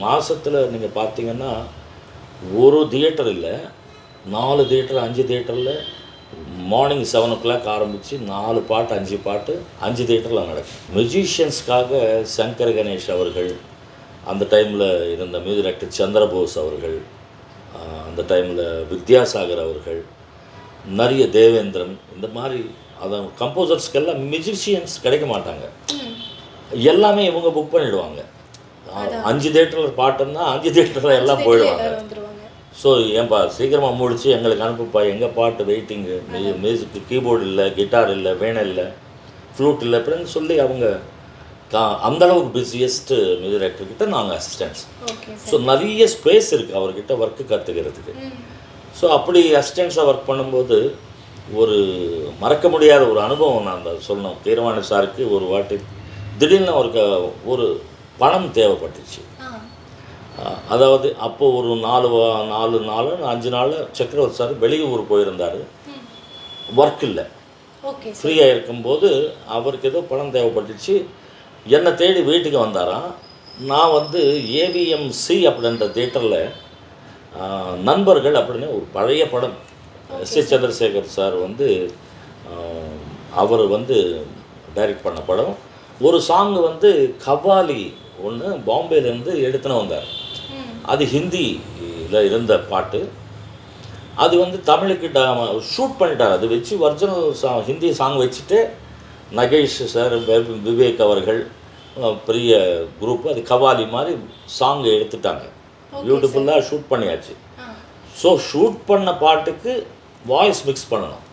மாதத்தில் நீங்கள் பார்த்தீங்கன்னா ஒரு தியேட்டர் இல்லை, 4 தியேட்டர் 5 தியேட்டரில் மார்னிங் 7 ஆரம்பித்து 4 பாட்டு 5 பாட்டு 5 தியேட்டரில் நடக்கும். மியூசிஷியன்ஸ்க்காக சங்கர் கணேஷ் அவர்கள், அந்த டைமில் இருந்த மியூசிக் டைரக்டர் சந்திரபோஸ் அவர்கள், அந்த டைமில் வித்யாசாகர் அவர்கள், நிறைய தேவேந்திரன், இந்த மாதிரி அதான் கம்போசர்ஸ்க்கெல்லாம் மியூசிஷியன்ஸ் கிடைக்க மாட்டாங்க. எல்லாமே இவங்க புக் பண்ணிவிடுவாங்க. 5 தியேட்டரில் பாட்டுன்னா 5 தியேட்டரில் எல்லாம் போயிடுவாங்க. ஸோ ஏன்பா சீக்கிரமாக முடிச்சு எங்களுக்கு அனுப்புப்பா, எங்கள் பாட்டு வெயிட்டிங்கு, மியூசிக் கீபோர்டு இல்லை, கிட்டார் இல்லை, வீணை இல்லை, ஃப்ளூட் இல்லை அப்படின்னு சொல்லி அவங்க அந்தளவுக்கு பிஸியஸ்ட்டு மியூசிக் டைரக்டர்கிட்ட நாங்கள் அசிஸ்டன்ட்ஸ். ஸோ நிறைய ஸ்பேஸ் இருக்குது அவர்கிட்ட ஒர்க்கு கற்றுக்கிறதுக்கு. ஸோ அப்படி அசிஸ்டன்ஸாக ஒர்க் பண்ணும்போது ஒரு மறக்க முடியாத ஒரு அனுபவம் நான் அந்த சொல்லணும். கீரவாணி சாருக்கு ஒரு வாட்டி திடீர்னு ஒரு பணம் தேவைப்பட்டுச்சு. அதாவது அப்போது ஒரு 4 நாள் 5 நாள் சக்கரவர்த்தி சார் வெளியூர் போயிருந்தார், ஒர்க் இல்லை, ஃப்ரீயாக இருக்கும்போது அவருக்கு ஏதோ பணம் தேவைப்பட்டுச்சு. என்னை தேடி வீட்டுக்கு வந்தாராம். நான் வந்து ஏவிஎம்சி அப்படின்ற தியேட்டரில் நண்பர்கள் அப்படின்னு ஒரு பழைய படம், எஸ்.ஏ. சந்திரசேகர் சார் வந்து அவர் வந்து டைரக்ட் பண்ண படம். ஒரு சாங் வந்து கவ்வாலி ஒன்று பாம்பேலேருந்து எடுத்துன்னு வந்தார். அது ஹிந்தியில் இருந்த பாட்டு. அது வந்து தமிழுக்கு ஷூட் பண்ணிட்டார். அது வச்சு ஒரிஜினல் ஹிந்தி சாங் வச்சுட்டு நகேஷ் சார், விவேக் அவர்கள், பெரிய குரூப்பு, அது கவாலி மாதிரி சாங் எடுத்துட்டாங்க. பியூட்டிஃபுல்லாக ஷூட் பண்ணியாச்சு. ஸோ ஷூட் பண்ண பாட்டுக்கு வாய்ஸ் மிக்ஸ் பண்ணணும்.